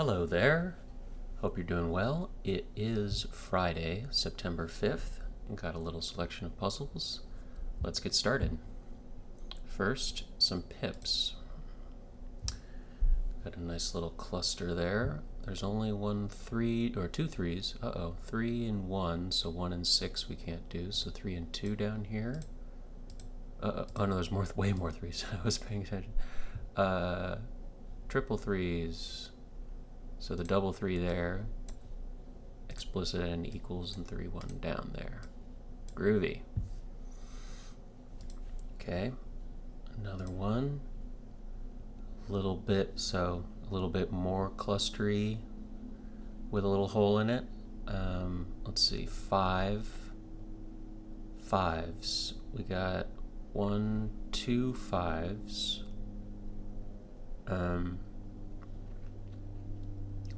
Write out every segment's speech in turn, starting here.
Hello there. Hope you're doing well. It is Friday, September 5th. Got a little selection of puzzles. Let's get started. First, some pips. Got a nice little cluster there. There's only two threes. Uh-oh, 3 and 1, so 1 and 6 we can't do, so 3 and 2 down here. Oh no, there's way more threes. I was paying attention. Triple threes. So the double 3 there, explicit and equals, and 3, 1 down there. Groovy. Okay, another one. A little bit more clustery with a little hole in it. Let's see, 5 fives. We got 1, 2 5s.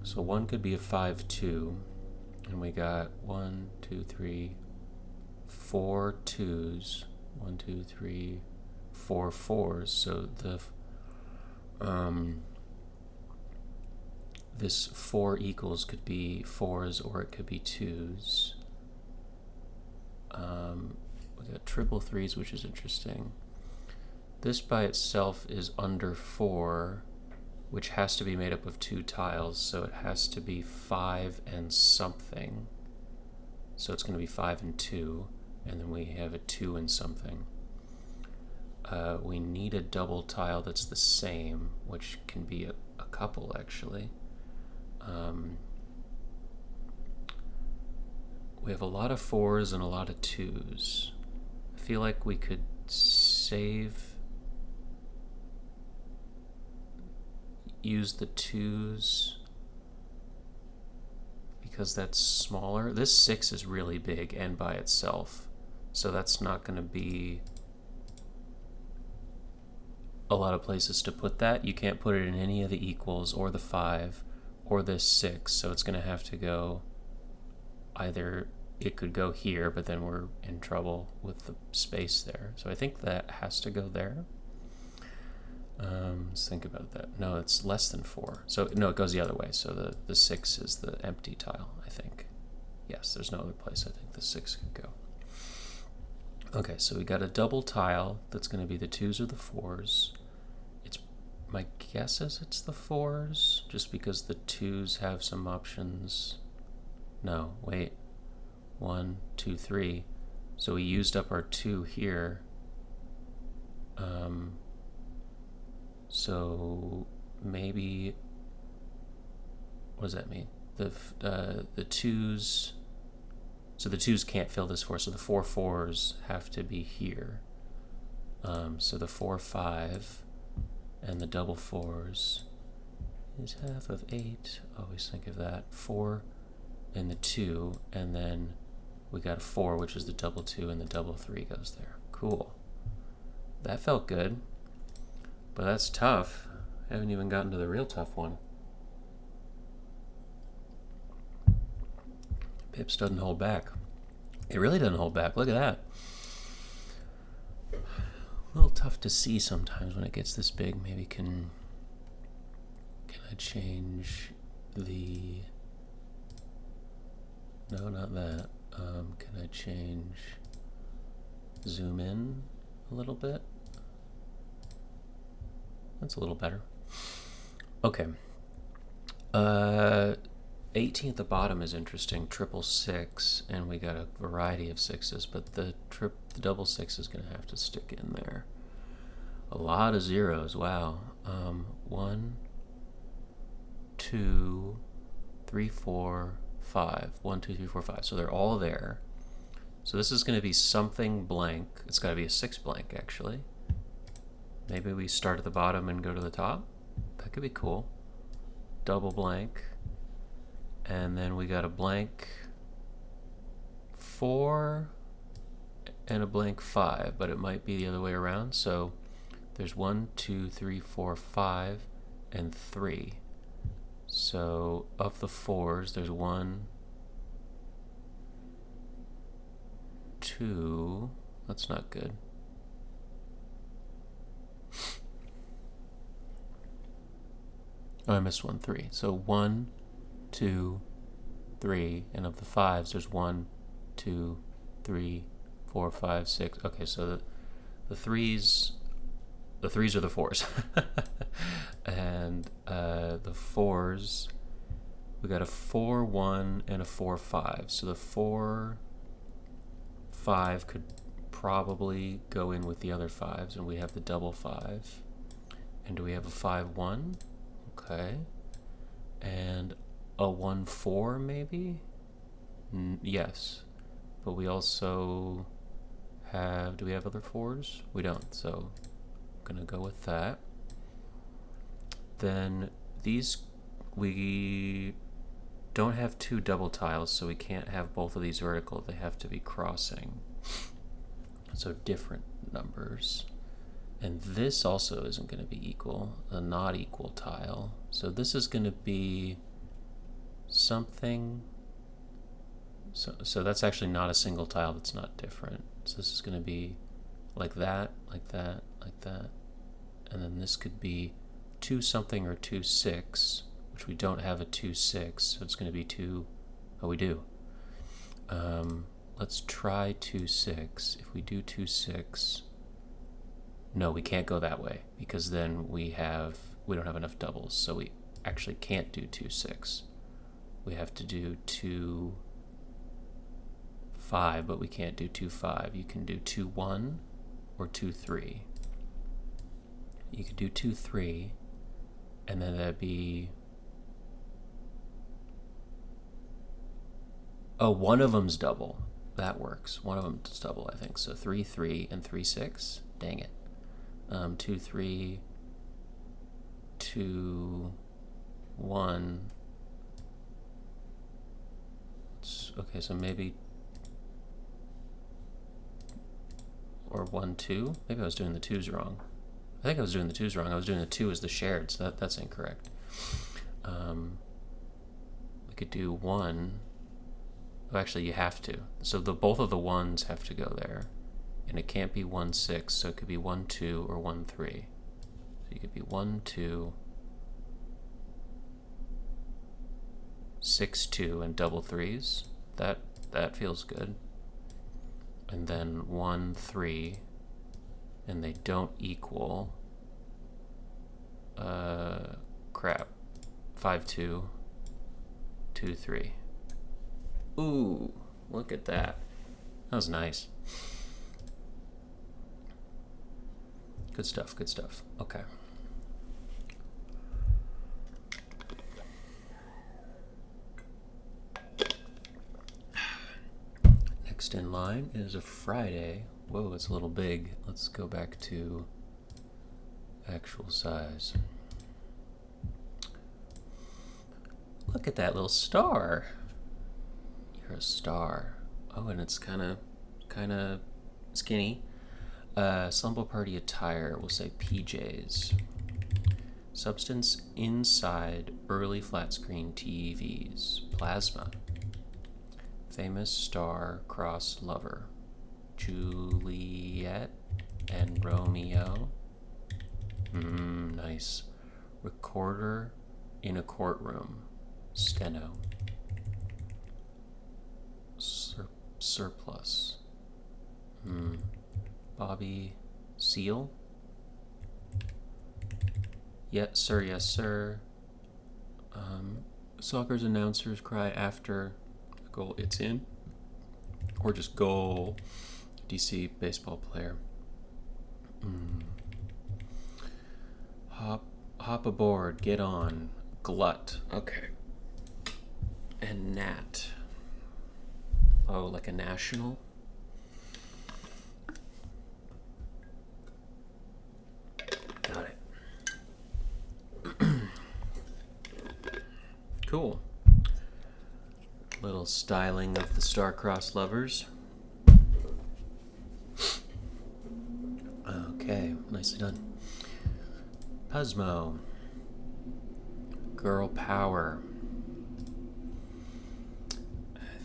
So one could be a 5-2, and we got 1, 2, 3, 4 2s, 1, 2, 3, 4 4s. So this 4 equals could be 4s or it could be 2s. We got triple 3s, which is interesting. This by itself is under 4, which has to be made up of 2 tiles, so it has to be 5 and something. So it's going to be 5 and 2, and then we have a 2 and something. We need a double tile that's the same, which can be a couple, actually. We have a lot of 4s and a lot of 2s. I feel like we could use the 2s because that's smaller. This 6 is really big and by itself, so that's not going to be a lot of places to put that. You can't put it in any of the equals or the 5 or this 6, so it's going to have to go either. It could go here, but then we're in trouble with the space there, so I think that has to go there. Let's think about that. No, it's less than 4. So, no, it goes the other way. So the 6 is the empty tile, I think. Yes, there's no other place I think the 6 could go. Okay, so we got a double tile that's going to be the 2s or the 4s. My guess is it's the 4s, just because the 2s have some options. No, wait. 1, 2, 3. So we used up our 2 here. So maybe, what does that mean? The 2s, so the 2s can't fill this 4, so the 4 4s have to be here. So the 4 5 and the double 4s is half of 8. Always think of that. 4 and the 2, and then we got a 4, which is the double 2, and the double 3 goes there. Cool. That felt good. But that's tough. I haven't even gotten to the real tough one. Pips doesn't hold back. It really doesn't hold back. Look at that. A little tough to see sometimes when it gets this big. Maybe can I change the... No, not that. Can I change zoom in a little bit? That's a little better. Okay. 18 at the bottom is interesting. Triple 6, and we got a variety of 6s, but the double 6 is going to have to stick in there. A lot of zeros. Wow. 1, 2, 3, 4, 5. 1, 2, 3, 4, 5. So they're all there. So this is going to be something blank. It's got to be a 6 blank, actually. Maybe we start at the bottom and go to the top. That could be cool. Double blank. And then we got a blank 4 and a blank 5, but it might be the other way around. So there's 1, 2, 3, 4, 5, and 3. So of the 4s, there's 1, 2. That's not good. Oh, I missed 1, 3. So 1, 2, 3, and of the 5s, there's 1, 2, 3, 4, 5, 6. Okay, so the 3s, the 3s are the 4s, and the 4s, we got a 4, 1, and a 4, 5. So the 4, 5 could probably go in with the other 5s, and we have the double 5. And do we have a 5, 1? Okay. And a 1, 4 maybe? Yes. But we also have, do we have other 4s? We don't, so I'm gonna go with that. Then these, we don't have 2 double tiles, so we can't have both of these vertical. They have to be crossing. So different numbers. And this also isn't going to be equal, a not equal tile. So this is going to be something. So that's actually not a single tile that's not different. So this is going to be like that, like that, like that. And then this could be 2 something or 2, 6, which we don't have a 2, 6. So it's going to be 2, oh, we do. Let's try 2, 6. If we do 2, 6, no, we can't go that way because then we don't have enough doubles, so we actually can't do 2, 6. We have to do 2, 5, but we can't do 2, 5. You can do 2, 1 or 2, 3. You could do 2, 3, and then that'd be, oh, one of them's double. That works. One of them's double, I think. So 3, 3, and 3, 6. Dang it. 2, 3, 2, 1. Okay, so maybe, or 1, 2. Maybe I was doing the 2s wrong. I think I was doing the 2s wrong. I was doing the 2 as the shared, so that's incorrect. We could do 1. Oh, actually, you have to. So both of the 1s have to go there. And it can't be 1, 6, so it could be 1, 2, or 1, 3. So you could be 1, 2, 6, 2, and double 3s. That feels good. And then 1, 3, and they don't equal. Crap. 5, 2, 2, 3. Ooh, look at that. That was nice. Good stuff, good stuff. Okay. Next in line is a Friday. Whoa, it's a little big. Let's go back to actual size. Look at that little star. You're a star. Oh, and it's kind of skinny. Slumber party attire, we'll say PJs. Substance inside early flat screen TVs. Plasma. Famous star cross lover. Juliet and Romeo. Nice. Recorder in a courtroom. Steno. Surplus. Bobby Seal. Yes, sir, yes, sir. Soccer's announcers cry after a goal, it's in. Or just goal. DC baseball player. Hop aboard, get on. Glut. Okay. And Nat. Oh, like a national? Got it. Cool. Little styling of the star-crossed lovers. Okay, nicely done. Cosmo. Girl power.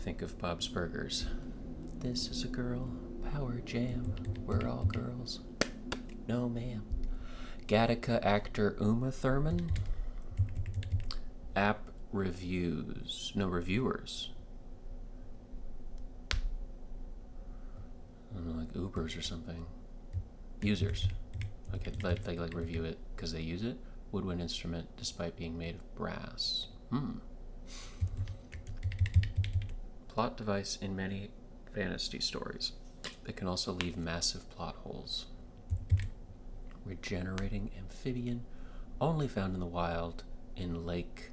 Think of Bob's Burgers. This is a girl power jam. We're all girls. No, ma'am. Gattaca actor Uma Thurman. App reviews. No, reviewers. I don't know, like Ubers or something. Users. Okay, like review it because they use it. Woodwind instrument despite being made of brass. Plot device in many fantasy stories. It can also leave massive plot holes. Regenerating amphibian, only found in the wild in Lake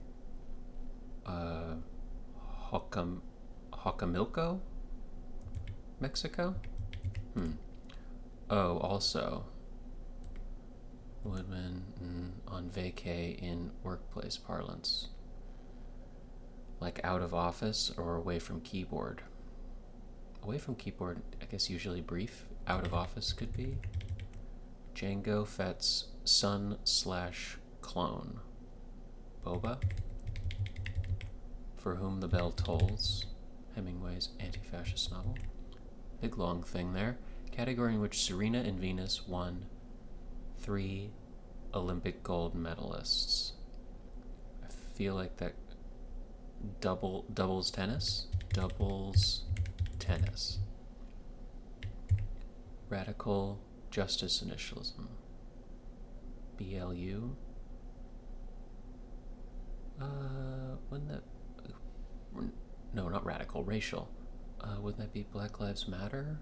Hocamilco, Mexico. Oh, also Woodman on vacay in workplace parlance, like out of office or away from keyboard. Away from keyboard, I guess usually brief. Out of office could be. Django Fett's son/clone. Boba. For Whom the Bell Tolls. Hemingway's anti-fascist novel. Big long thing there. Category in which Serena and Venus won 3 Olympic gold medalists. I feel like that doubles tennis. Doubles tennis. Radical Justice Initialism. BLU. Wouldn't that... No, not radical. Racial. Wouldn't that be Black Lives Matter?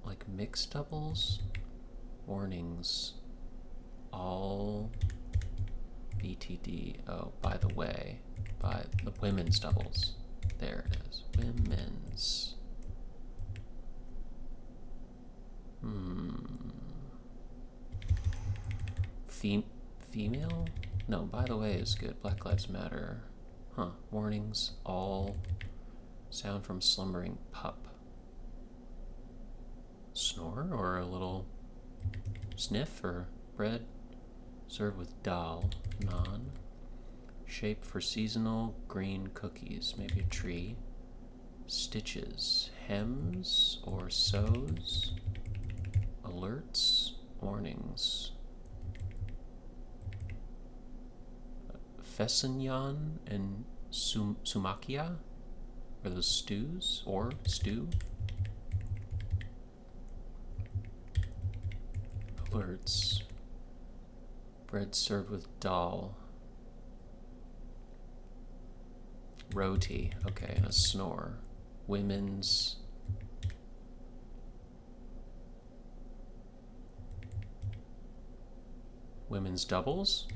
Like mixed doubles? Warnings. All BTD. Oh, by the way. By the women's doubles. There it is. Women's. Female? No, by the way is good. Black Lives Matter. Warnings. All. Sound from slumbering pup. Snore or a little sniff or bread served with dal, naan. Shape for seasonal green cookies, maybe a tree. Stitches, hems or sews. Alerts, warnings. Fessenjan and sumakia? Are those stews or stew? Alerts. Bread served with dal. Roti, okay, and a snore. Women's. Women's doubles?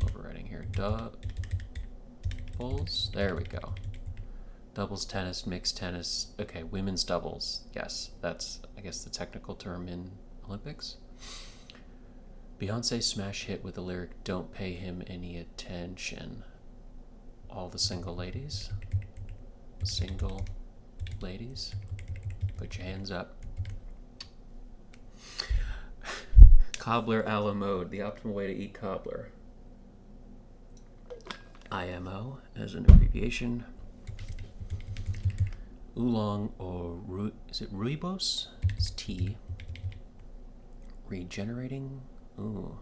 Overwriting here. Doubles? There we go. Doubles tennis, mixed tennis. Okay, women's doubles. Yes, that's, I guess, the technical term in Olympics. Beyonce smash hit with the lyric, "Don't pay him any attention." All the single ladies. Single ladies. Put your hands up. Cobbler a la mode, the optimal way to eat cobbler. IMO as an abbreviation. Oolong or is it rooibos? It's tea. Regenerating. Ooh.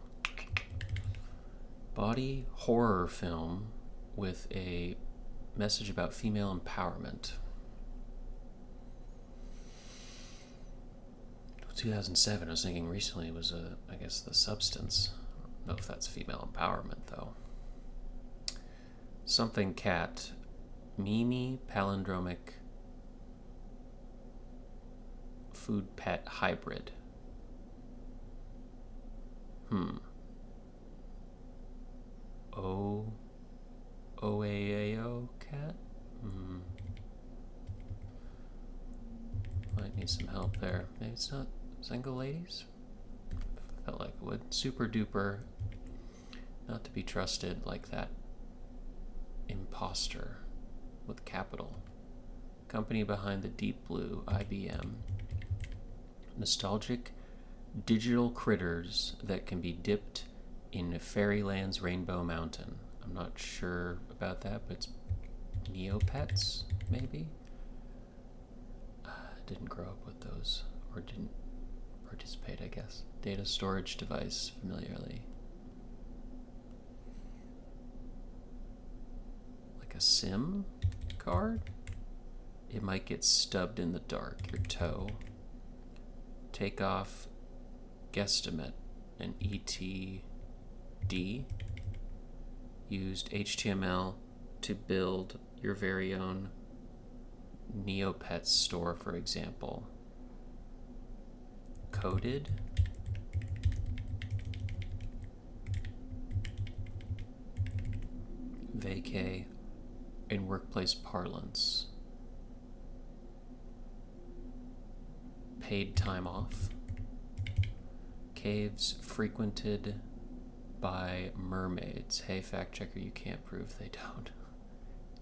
Body horror film with a message about female empowerment. 2007. I was thinking recently was I guess The Substance. I don't know if that's female empowerment though. Something cat. Mimi palindromic food pet hybrid. OAAO cat? Might need some help there. Maybe it's not single ladies? Felt like it would. Super duper. Not to be trusted like that. Imposter. With capital. Company behind the Deep Blue, IBM. Nostalgic digital critters that can be dipped in Fairyland's Rainbow Mountain. I'm not sure about that, but it's Neopets, maybe? Didn't grow up with those, or didn't participate, I guess. Data storage device, familiarly. Like a SIM card? It might get stubbed in the dark. Your toe. Take off guesstimate and ETD. Used HTML to build your very own Neopets store, for example. Coded. Vacay in workplace parlance. Paid time off. Caves frequented by mermaids. Hey, fact checker, you can't prove they don't.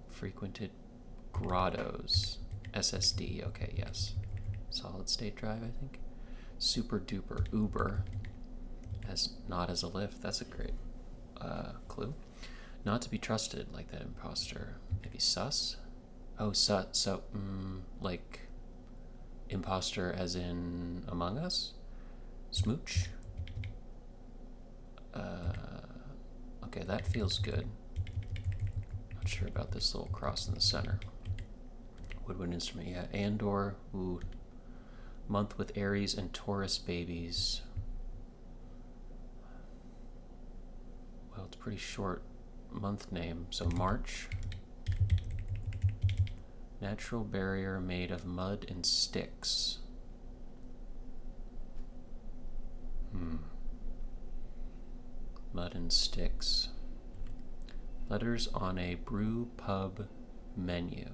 Frequented grottos. SSD, okay, yes. Solid state drive, I think. Super duper Uber. Not as a Lyft. That's a great clue. Not to be trusted, like that imposter. Maybe sus? Oh, like imposter as in Among Us? Smooch? Okay, that feels good. Not sure about this little cross in the center. Woodwind instrument, yeah. Andor, ooh. Month with Aries and Taurus babies. Well, it's pretty short month name. So March. Natural barrier made of mud and sticks. Mud and sticks. Letters on a brew pub menu.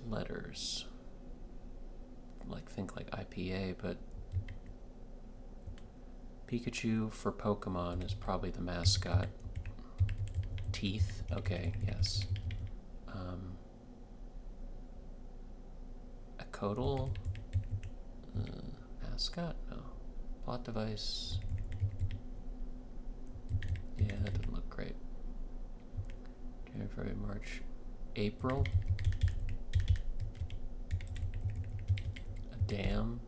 Letters. Think like IPA, but Pikachu for Pokemon is probably the mascot. Teeth, okay, yes. A Codal mascot? No. Plot device. Yeah, that doesn't look great. January, February, March, April. A dam.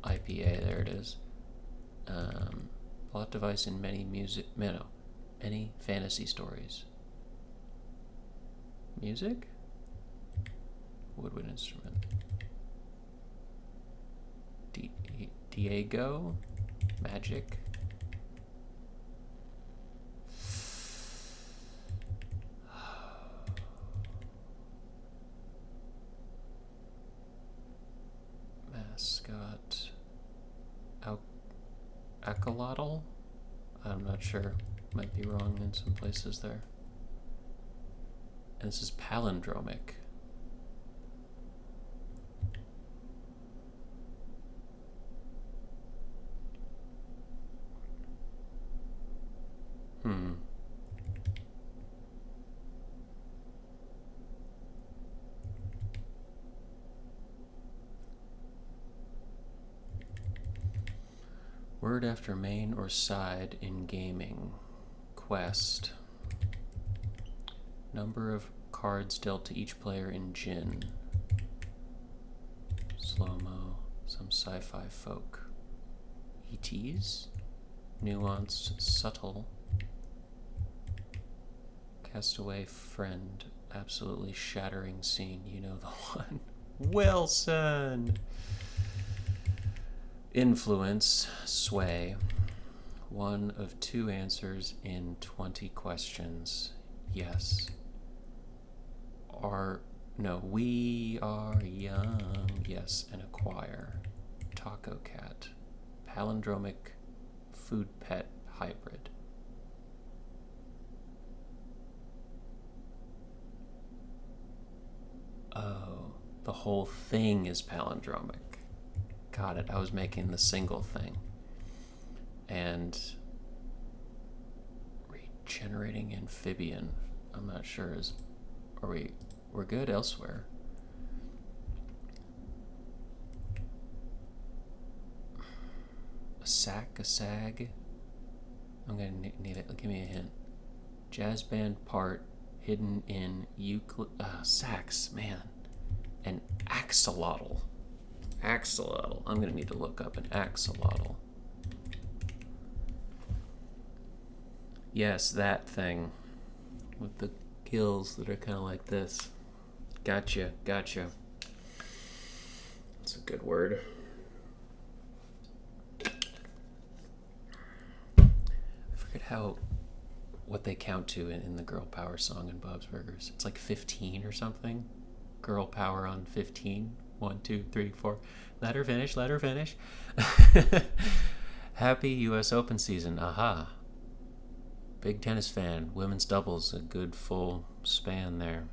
IPA, there it is. Plot device in many any fantasy stories. Music? Woodwind instrument. Diego? Magic? Mascot. Axolotl? I'm not sure. Might be wrong in some places there. And this is palindromic. Word after main or side in gaming. Quest. Number of cards dealt to each player in Jin. Slow-mo. Some sci-fi folk. ETs? Nuanced, subtle. Castaway friend. Absolutely shattering scene. You know the one. Wilson! Influence, sway. One of two answers in 20 questions. Yes. We are young. Yes, and acquire. Taco cat. Palindromic food pet hybrid. Oh, the whole thing is palindromic. Got it. I was making the single thing. And regenerating amphibian. I'm not sure. We're good elsewhere. A sag. I'm gonna need it. Give me a hint. Jazz band part hidden in Euclid. Sax, man. An axolotl. Axolotl. I'm going to need to look up an axolotl. Yes, that thing. With the gills that are kind of like this. Gotcha. That's a good word. I forget what they count to in the girl power song in Bob's Burgers. It's like 15 or something. Girl power on 15. 1, 2, 3, 4. Let her finish. Happy US Open season. Aha. Big tennis fan. Women's doubles. A good full span there.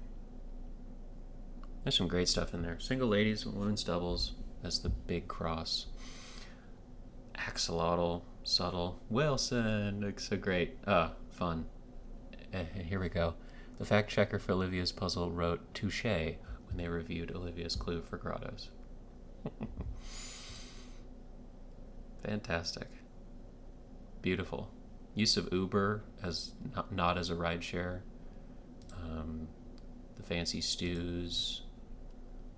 There's some great stuff in there. Single ladies, women's doubles. That's the big cross. Axolotl. Subtle. Wilson. Looks so great. Fun. Here we go. The fact checker for Olivia's puzzle wrote touche when they reviewed Olivia's clue for Grottos. Fantastic. Beautiful. Use of Uber as not as a rideshare. The fancy stews.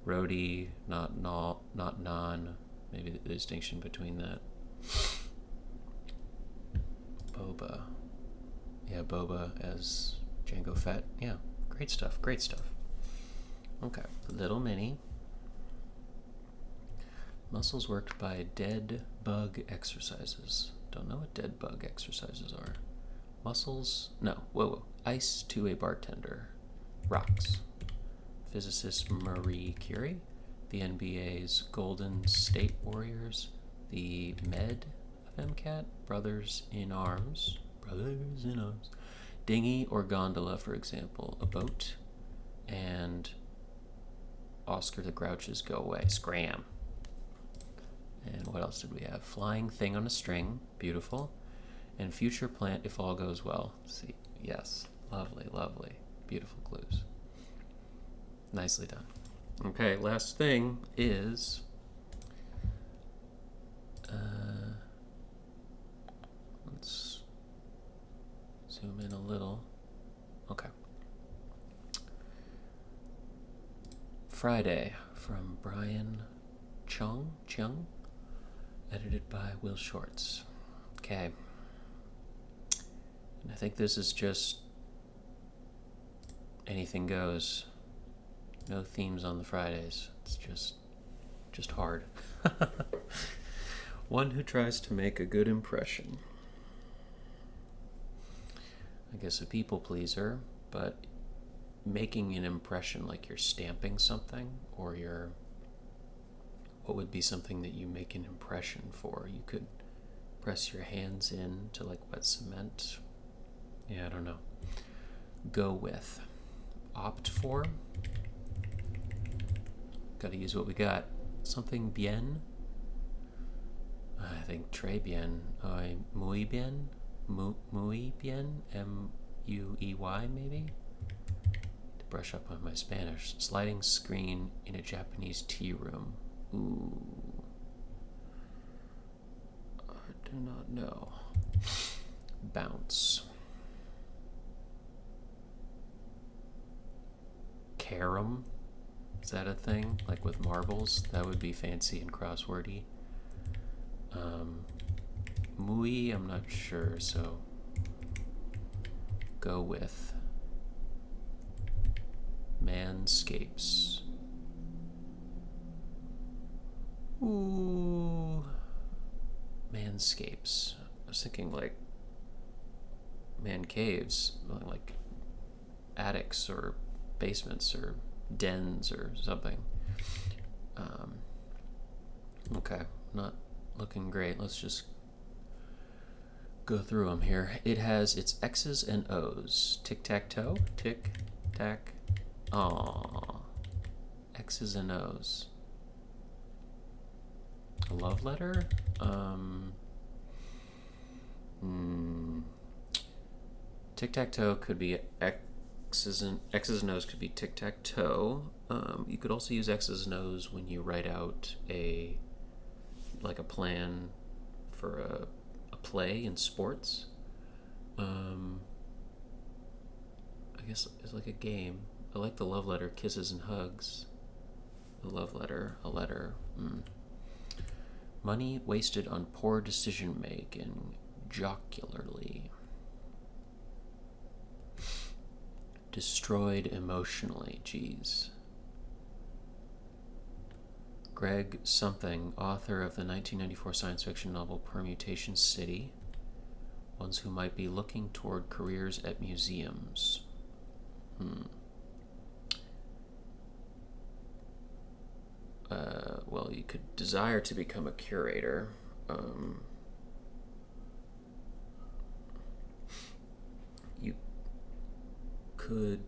Roadie, not non. Maybe the distinction between that. Boba. Yeah, Boba as Jango Fett. Yeah, great stuff. Okay, Little Mini. Muscles worked by dead bug exercises. Don't know what dead bug exercises are. Muscles, no, whoa. Ice to a bartender. Rocks. Physicist Marie Curie. The NBA's Golden State Warriors. The Med of MCAT. Brothers in Arms. Dinghy or gondola, for example. A boat. And Oscar the Grouch's Go Away. Scram. And what else did we have? Flying Thing on a String. Beautiful. And Future Plant If All Goes Well. See, yes. Lovely. Beautiful clues. Nicely done. Okay, last thing is... let's zoom in a little. Okay. Friday from Brian Chung, edited by Will Shorts. Okay. And I think this is just anything goes. No themes on the Fridays. It's just hard. One who tries to make a good impression. I guess a people pleaser, but making an impression like you're stamping something, or what would be something that you make an impression for? You could press your hands in to like wet cement. Yeah, I don't know. Go with. Opt for. Gotta use what we got. Something bien. I think très bien. Muy bien. Muy bien. M-U-E-Y maybe? To brush up on my Spanish. Sliding screen in a Japanese tea room. Ooh. I do not know. Bounce. Carom. Is that a thing? Like with marbles? That would be fancy and crosswordy. Muy, I'm not sure, so go with manscapes. Ooh. Manscapes. I was thinking like man caves, like attics or basements or dens or something. Okay, not looking great. Let's just go through them here. It has its X's and O's. Tic-tac-toe. Tic-tac. Aww. X's and O's. A love letter? Tic-tac-toe could be X's and O's could be tic-tac-toe. You could also use X's and O's when you write out a plan for a play in sports. I guess it's like a game. I like the love letter, kisses and hugs. A love letter, a letter. Money wasted on poor decision making. Jocularly. Destroyed emotionally. Jeez. Greg something, author of the 1994 science fiction novel Permutation City. Ones who might be looking toward careers at museums. Well, you could desire to become a curator. You could,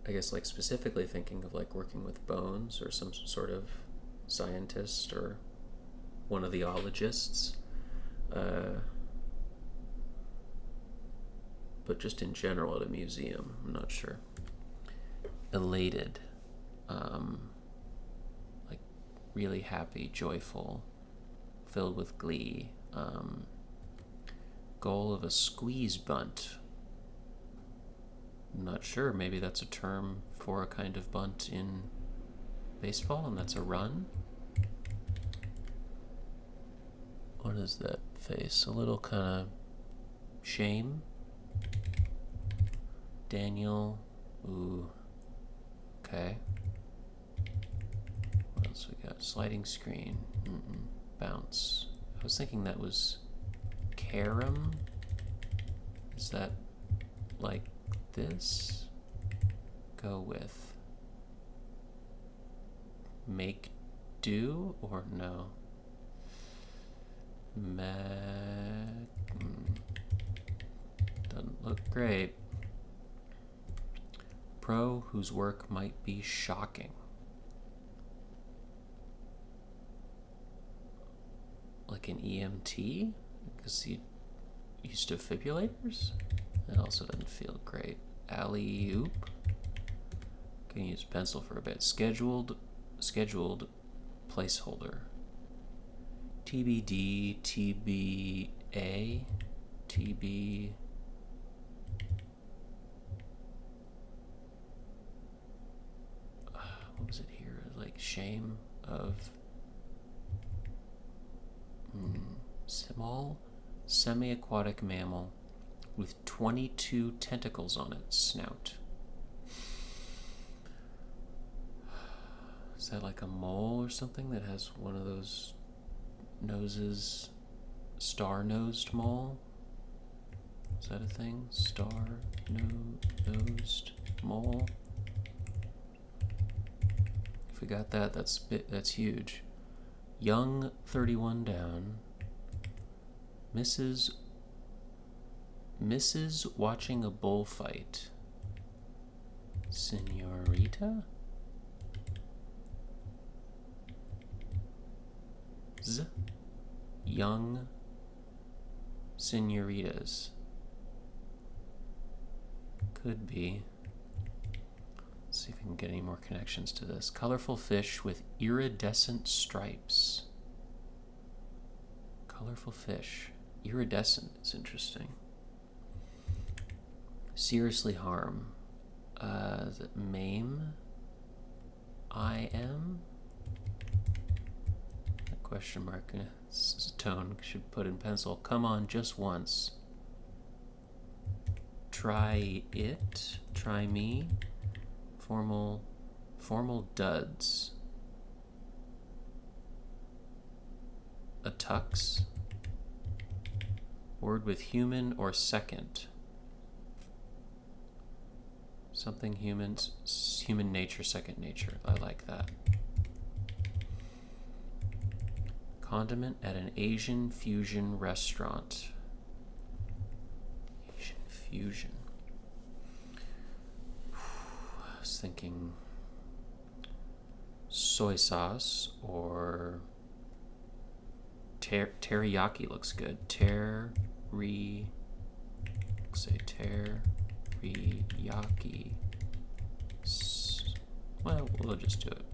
I guess, like specifically thinking of like working with bones or some sort of scientist or one of the ologists. But just in general at a museum, I'm not sure. Elated. Like really happy, joyful, filled with glee. Goal of a squeeze bunt. I'm not sure. Maybe that's a term for a kind of bunt in baseball, and that's a run. What is that face? A little kind of shame. Daniel. Ooh. Okay. What else we got? Sliding screen. Bounce. I was thinking that was carom. Is that like this? Go with make do or no? Doesn't look great. Pro whose work might be shocking. Like an EMT? Because he used defibrillators? It also doesn't feel great. Alley-oop. Can use pencil for a bit. Scheduled placeholder. TBD, TBA, TB. What was it here? Like shame of small semi-aquatic mammal with 22 tentacles on its snout. Is that like a mole or something that has one of those noses? Star-nosed mole? Is that a thing? Star-nosed mole? If we got that, that's huge. Young 31 down. Mrs. watching a bullfight. Senorita? Young senoritas. Could be. Let's see if we can get any more connections to this. Colorful fish with iridescent stripes. Colorful fish. Iridescent is interesting. Seriously harm. Is it maim? I am? A question mark. Tone should put in pencil. Come on, just once. Try it. Try me. Formal duds. A tux. Word with human or second. Something human nature, second nature. I like that. Condiment at an Asian fusion restaurant. Asian fusion. I was thinking soy sauce or teriyaki looks good. Say teriyaki. Well, we'll just do it.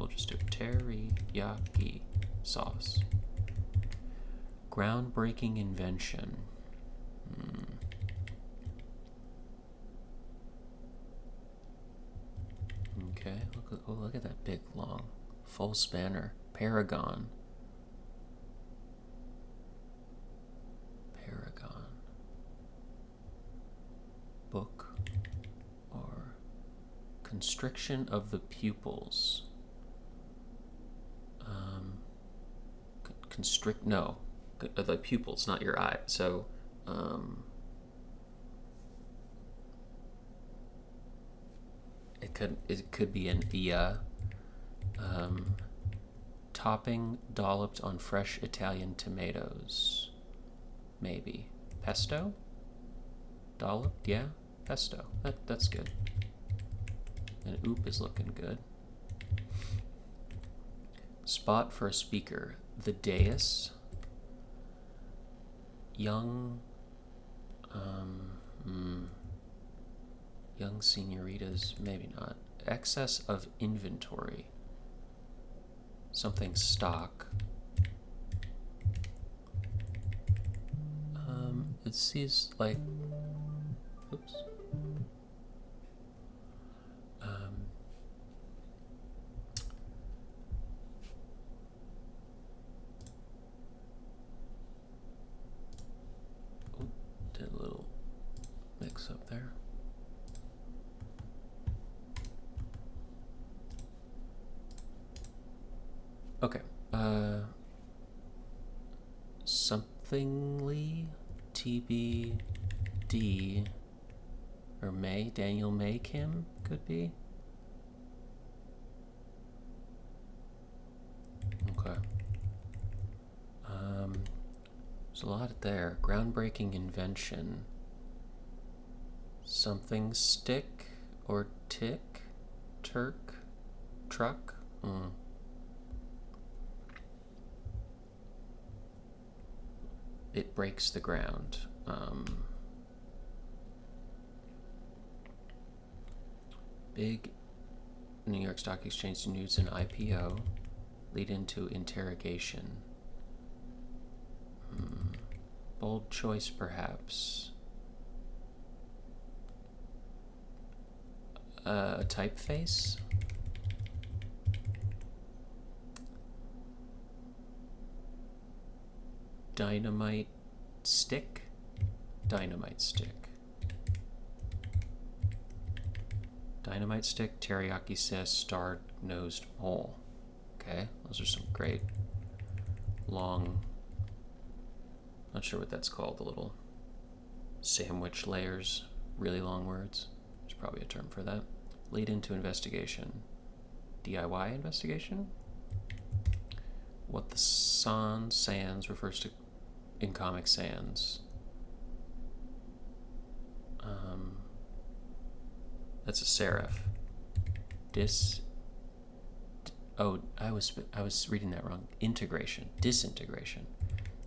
Teriyaki sauce. Groundbreaking invention. Okay, look at that big, long, full spanner. Paragon. Constriction of the pupils. Constrict, no. The pupils, not your eye. So, it could be an ia. Topping dolloped on fresh Italian tomatoes. Maybe. Pesto? Dolloped? Yeah. Pesto. That's good. And oop is looking good. Spot for a speaker. The dais. Young young senoritas, maybe not. Excess of inventory. Something stock. It seems like, oops. Did a little mix up there. Okay. Somethingly TBD or May, Daniel May Kim could be. Okay. There's a lot there. Groundbreaking invention. Something stick or tick? Turk? Truck? It breaks the ground. Big New York Stock Exchange news and IPO lead into interrogation. Bold choice, perhaps. A typeface? Dynamite stick? Dynamite stick. Dynamite stick, teriyaki says star-nosed mole. Okay, those are some great long, not sure what that's called, the little sandwich layers, really long words. There's probably a term for that. Lead into investigation. DIY investigation? What the sans refers to in Comic Sans. That's a serif. I was reading that wrong. Integration. Disintegration.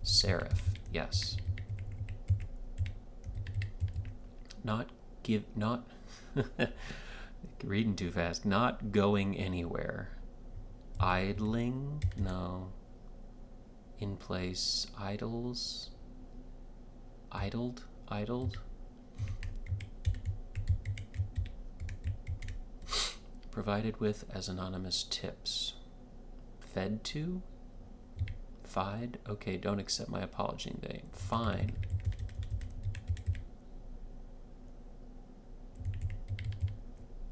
Serif. Yes. Not reading too fast. Not going anywhere. Idling? No. In place. Idles? Idled? Provided with as anonymous tips. Fed to? Fide? Okay, don't accept my apology name. Fine.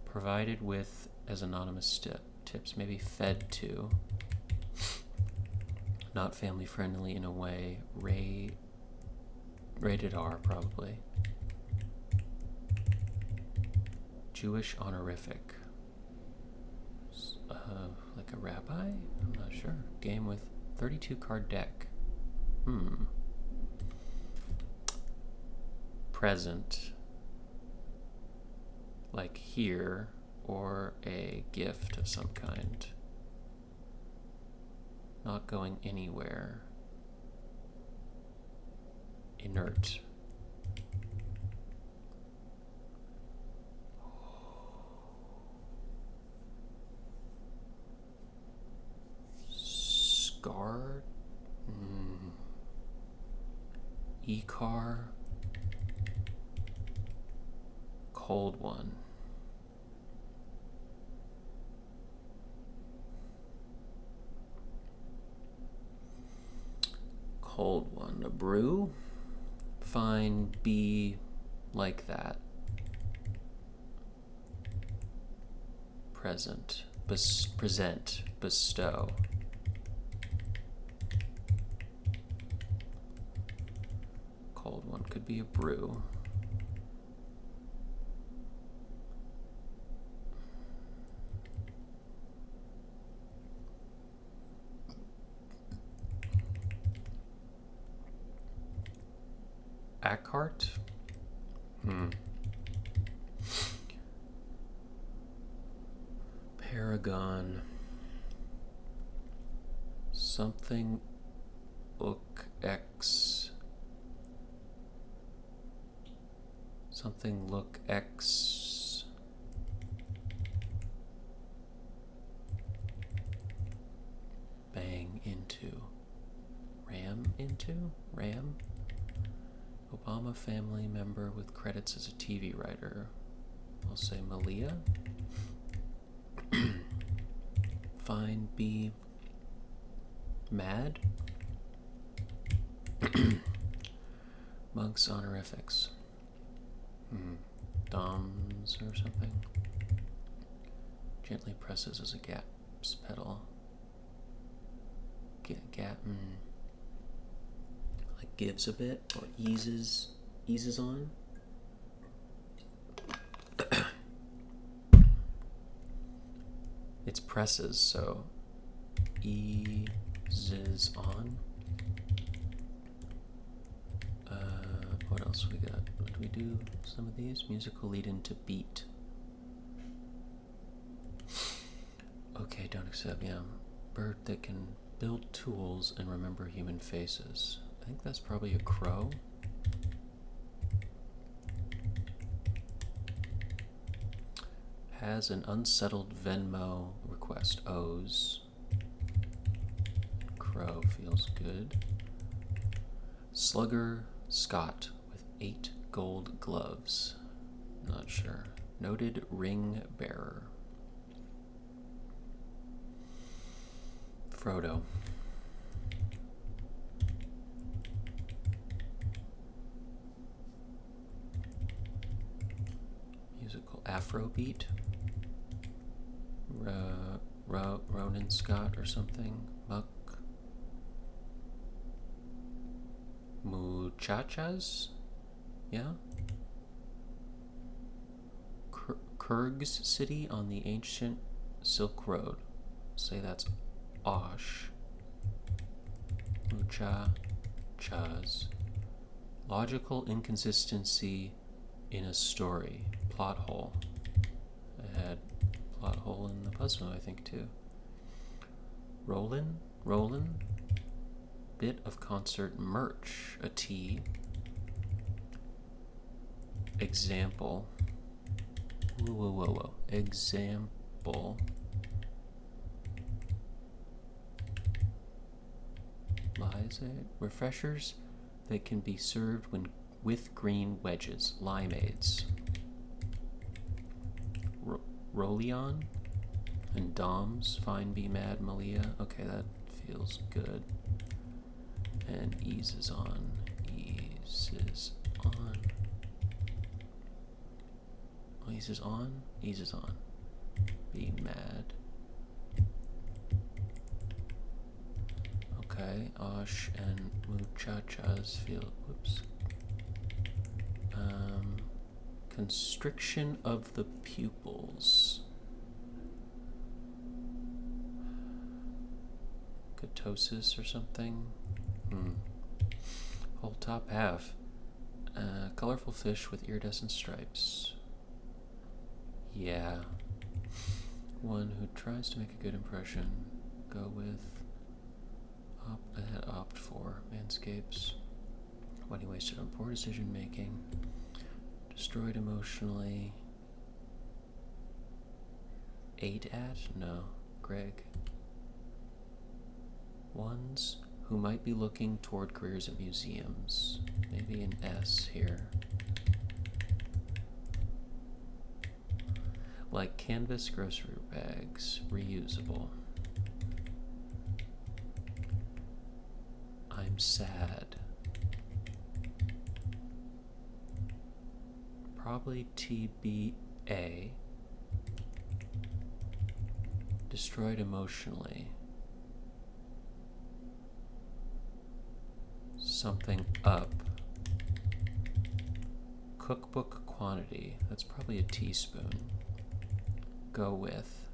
Provided with as anonymous tips. Maybe fed to. Not family friendly in a way. Rated R, probably. Jewish honorific. Like a rabbi? I'm not sure. Game with 32 card deck. Present. Like here, or a gift of some kind. Not going anywhere. Inert. Scarred? E-car? Cold one. Cold one. A brew? Fine, be like that. present. Present. Bestow. Cold one could be a brew. Ackhart? Paragon. Something look X. Something look X. Bang into. Ram into? Ram? Obama family member with credits as a TV writer. I'll say Malia. Fine, be mad. Monk's honorifics. Doms or something. Gently presses as a gaps pedal. Like gives a bit or eases on. It's presses, so eases on. What else we got? What do we do? Some of these musical lead into beat. Okay, don't accept. Yeah, bird that can build tools and remember human faces. I think that's probably a crow. Has an unsettled Venmo request. O's. Crow feels good. Slugger Scott with 8 gold gloves. Not sure. Noted ring bearer. Frodo. Musical Afrobeat. Ronan Scott or something. Muck. Muchachas? Yeah? Kurg's city on the ancient Silk Road. Say that's Osh. Muchachas. Logical inconsistency in a story. Plot hole. I had plot hole in the puzzle, I think, too. Rollin? Bit of concert merch. A T. Example. Whoa. Example. Lies it? Refreshers that can be served with green wedges. Limeades. Rollion and Doms. Fine, be mad, Malia. Okay, that feels good. And eases on. Eases on. Oh, eases on? Eases on. Be mad. Okay, Osh and Muchachas feel. Whoops. Constriction of the pupils. Ketosis or something. Whole top half. Colorful fish with iridescent stripes. Yeah. One who tries to make a good impression. Go with opt for Manscapes. When he wasted on poor decision making. Destroyed emotionally. Ate at? No. Greg. Ones who might be looking toward careers at museums. Maybe an S here. Like canvas grocery bags. Reusable. I'm sad. Probably TBA. Destroyed emotionally. Something up. Cookbook quantity. That's probably a teaspoon. Go with.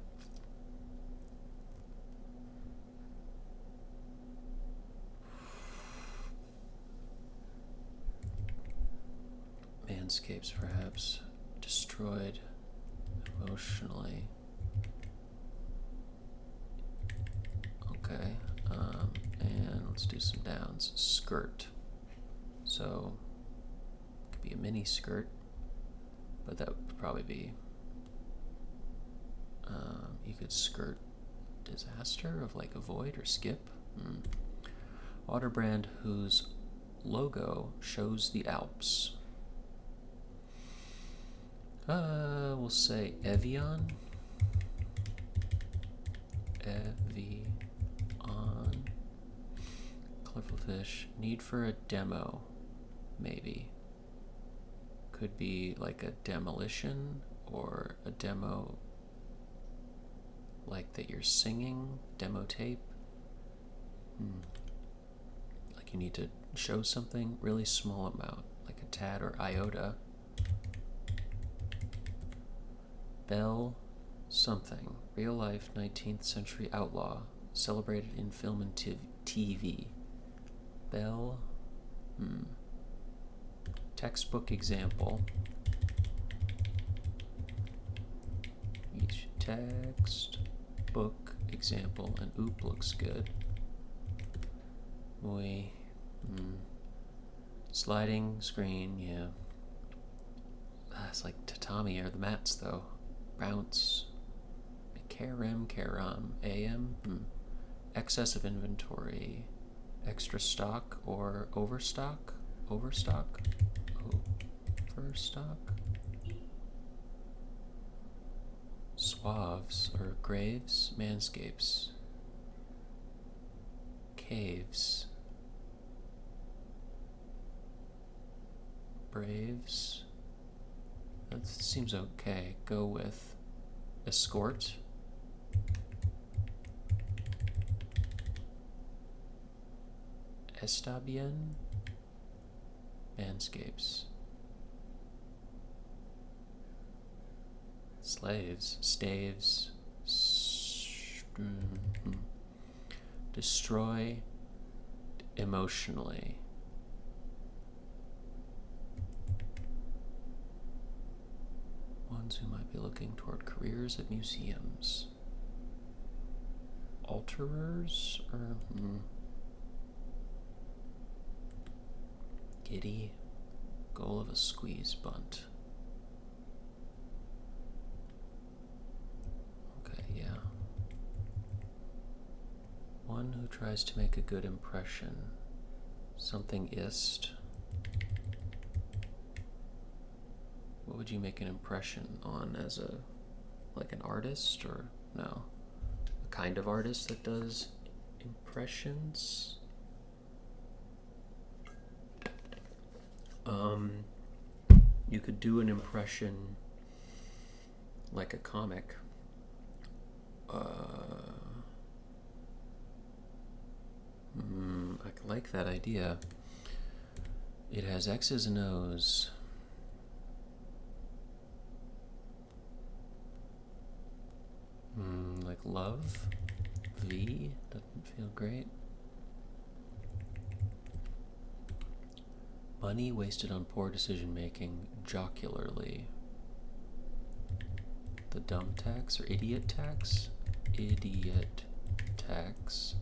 Manscapes, perhaps. Destroyed emotionally. Okay. And let's do some downs. Skirt. So, it could be a mini skirt, but that would probably be. You could skirt disaster of like avoid or skip. Water brand whose logo shows the Alps. We'll say Evian. Evian. Colorful fish. Need for a demo, maybe. Could be like a demolition or a demo like that you're singing, demo tape. Like you need to show something, really small amount, like a tad or iota. Bell something, real life 19th century outlaw, celebrated in film and TV. Bell, textbook example. Each textbook example, and oop looks good. Boy, sliding screen, yeah. It's like tatami or the mats though. Bounce. Karam, AM. Excess of inventory. Extra stock or overstock? Overstock? Overstock? Suaves or graves? Manscapes. Caves. Braves. That seems okay. Go with escort. Está bien? Manscapes. Slaves. Staves. Destroy emotionally. Ones who might be looking toward careers at museums. Alterers or giddy. Goal of a squeeze bunt. Okay, yeah. One who tries to make a good impression. Something ist. What would you make an impression on as like an artist or no? A kind of artist that does impressions? You could do an impression like a comic. I like that idea. It has X's and O's. Like love? V? Doesn't feel great. Money wasted on poor decision making, jocularly. The dumb tax or idiot tax? Idiot tax.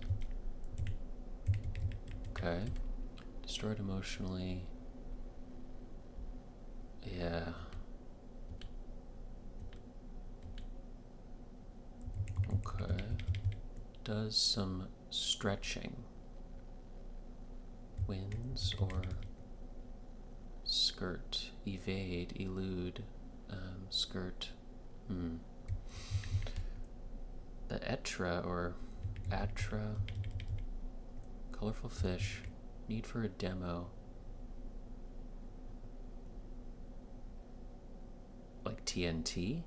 Okay. Destroyed emotionally. Yeah. Okay. Does some stretching. Wins or skirt. Evade, elude. Skirt. The etra or atra. Colorful fish. Need for a demo. Like TNT?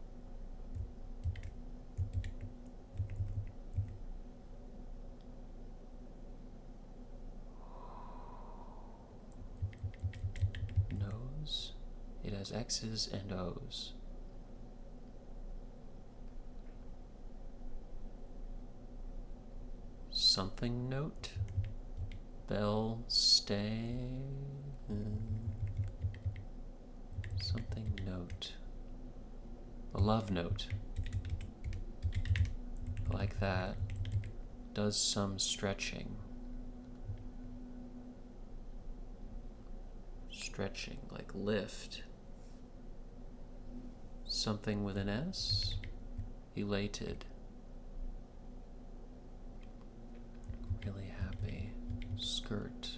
It has X's and O's. Something note. Bell stay. Something note. A love note. I like that. Does some stretching. Stretching, like lift. Something with an S. Elated. Really happy. Skirt.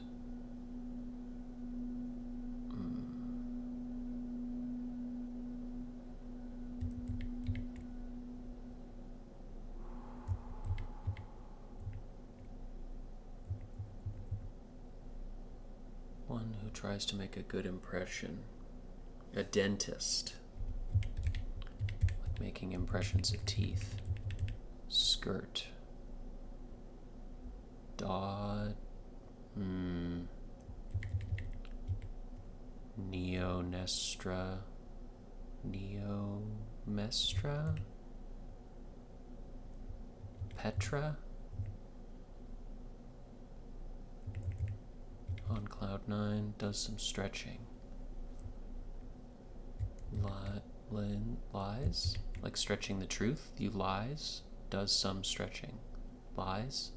One who tries to make a good impression. A dentist. Like making impressions of teeth. Skirt. Dot. Neomestra. Neomestra? Petra? On cloud 9, does some stretching. Lies? Like stretching the truth? You lies? Does some stretching. Lies?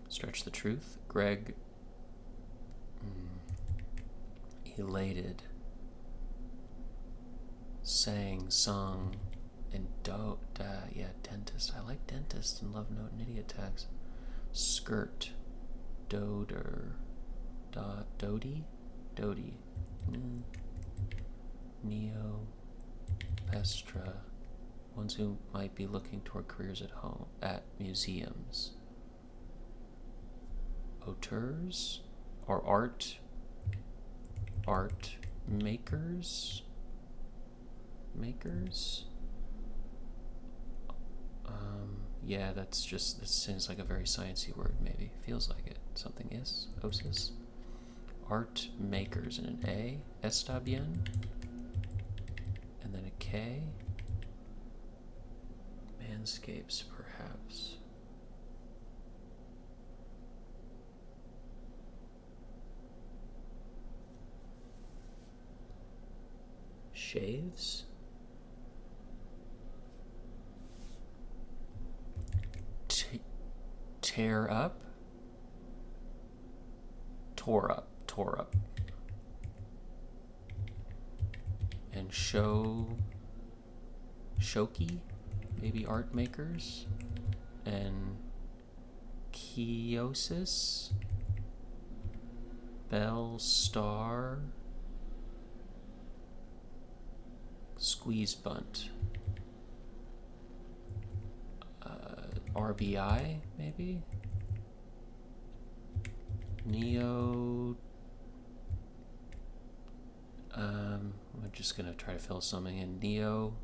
Stretch the truth. Greg. Elated. Sang, sung, and yeah, dentist. I like dentist and love note and idiot tags. Skirt. Doder. Dodie? Dodie. Neo. Pestra. Ones who might be looking toward careers at home, at museums. Auteurs? Or art? Art makers? Makers? Yeah, that seems like a very sciencey word, maybe. Feels like it. Something is. Osis. Art makers and an A. Está bien. And then a K. Manscapes, perhaps. Shaves? Tear up? Tore up. And shoki? Maybe art makers? And Precocious? Bell Star? Squeeze bunt. RBI, maybe? Neo. We're just gonna try to fill something in. Neo.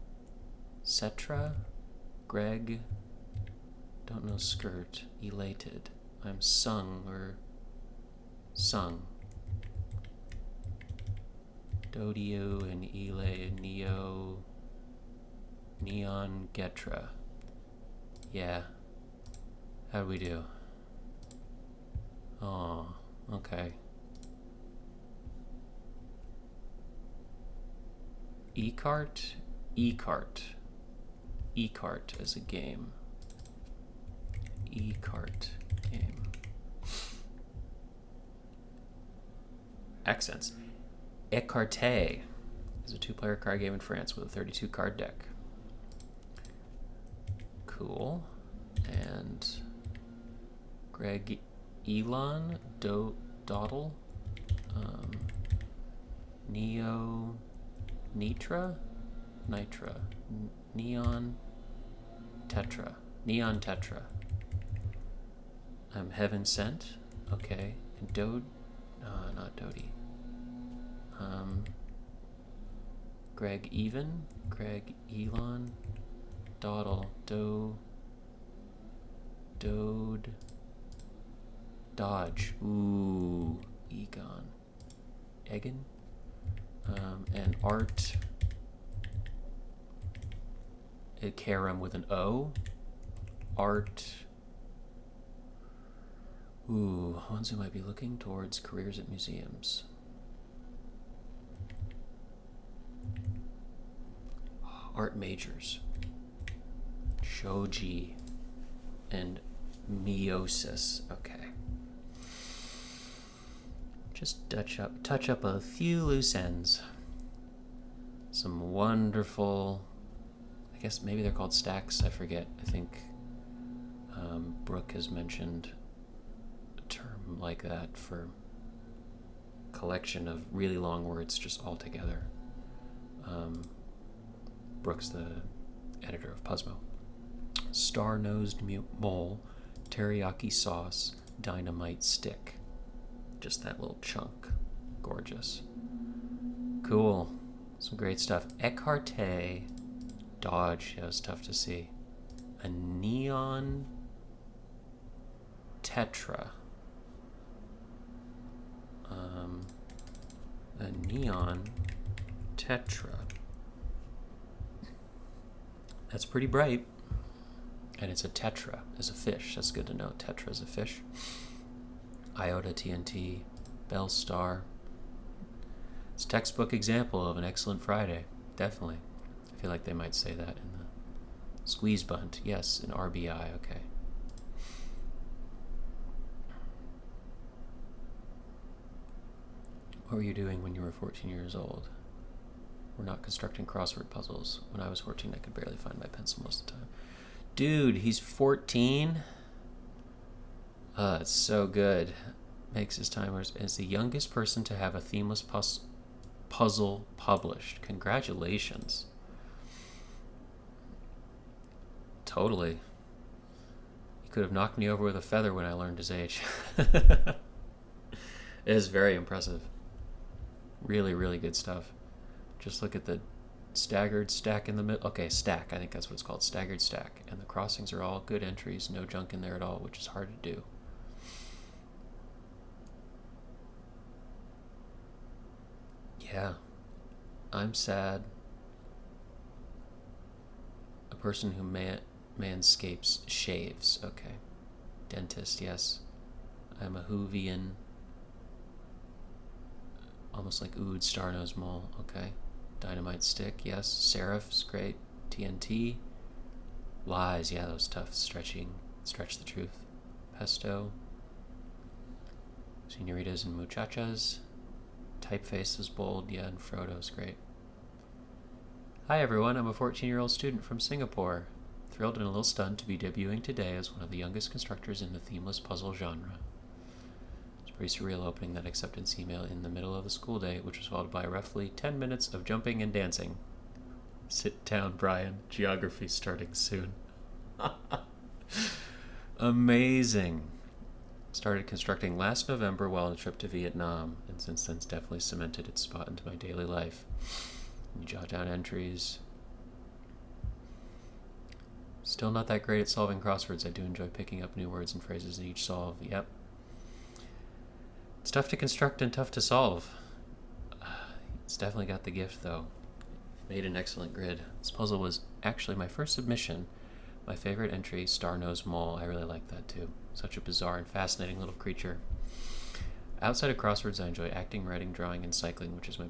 Cetra. Greg. Don't know skirt. Elated. I'm sung or sung. Dodio and Ele. Neo. Neon Getra. Yeah. How'd we do? Oh, okay. E-cart? E-cart. E-cart as a game. E-cart game. Accents. Écarté is a 2-player card game in France with a 32-card deck. Cool. And Greg Elon Dawdle. Neo Nitra? Neon Tetra. Neon Tetra. Heaven Sent. Okay. And not Dodie. Greg Elon Dawdle. Dodge. Ooh. Egon. Egan. And art, Karam with an O. Art. Ooh, ones who might be looking towards careers at museums. Art majors. Shoji and meiosis. Okay. Just touch up a few loose ends. Some wonderful, I guess maybe they're called stacks, I forget. I think Brooke has mentioned a term like that for collection of really long words just all together. Brooke's the editor of Puzzmo. Star-nosed mole, teriyaki sauce, dynamite stick. Just that little chunk. Gorgeous. Cool. Some great stuff. Eckhart Dodge. Yeah, it was tough to see. A neon tetra. A neon tetra. That's pretty bright. And it's a tetra, as a fish. That's good to know. Tetra is a fish. Iota TNT, Bell Star. It's a textbook example of an excellent Friday. Definitely. I feel like they might say that in the squeeze bunt. Yes, an RBI. Okay. What were you doing when you were 14 years old? We're not constructing crossword puzzles. When I was 14, I could barely find my pencil most of the time. Dude, he's 14? It's so good. Makes his timers as the youngest person to have a themeless puzzle published. Congratulations. Totally. He could have knocked me over with a feather when I learned his age. It is very impressive. Really, really good stuff. Just look at the staggered stack in the middle. Okay, stack. I think that's what it's called. Staggered stack. And the crossings are all good entries. No junk in there at all, which is hard to do. Yeah. I'm sad. A person who manscapes shaves. Okay. Dentist, yes. I'm a Whovian. Almost like Ood, Star-nosed mole. Okay. Dynamite stick, yes. Seraph's great. TNT. Lies, yeah, that was tough. Stretch the truth. Pesto. Senoritas and muchachas. Typeface is bold, yeah, and Frodo's great. Hi everyone, I'm a 14-year-old student from Singapore. Thrilled and a little stunned to be debuting today as one of the youngest constructors in the themeless puzzle genre. It's a pretty surreal opening that acceptance email in the middle of the school day, which was followed by roughly 10 minutes of jumping and dancing. Sit down, Brian. Geography starting soon. Amazing. Started constructing last November while on a trip to Vietnam, and since then it's definitely cemented its spot into my daily life. You jot down entries. Still not that great at solving crosswords. I do enjoy picking up new words and phrases in each solve. Yep. It's tough to construct and tough to solve. It's definitely got the gift, though. Made an excellent grid. This puzzle was actually my first submission. My favorite entry, Star-nosed mole. I really like that, too. Such a bizarre and fascinating little creature. Outside of crosswords, I enjoy acting, writing, drawing, and cycling, which is the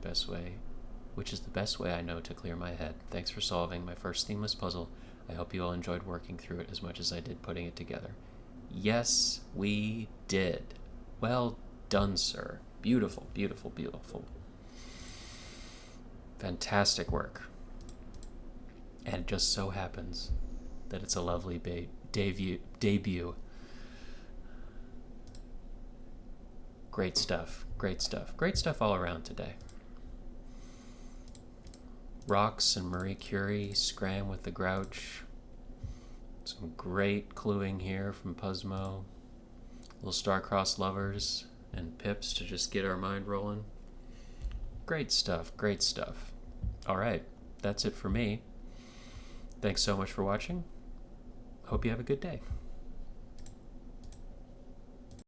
best way I know to clear my head. Thanks for solving my first themeless puzzle. I hope you all enjoyed working through it as much as I did putting it together. Yes, we did. Well done, sir. Beautiful, beautiful, beautiful. Fantastic work. And it just so happens that it's a lovely debut. Great stuff, great stuff. Great stuff all around today. Rocks and Marie Curie, Scram with the Grouch. Some great cluing here from Puzzmo. Little star-crossed lovers and pips to just get our mind rolling. Great stuff, great stuff. All right, that's it for me. Thanks so much for watching. Hope you have a good day.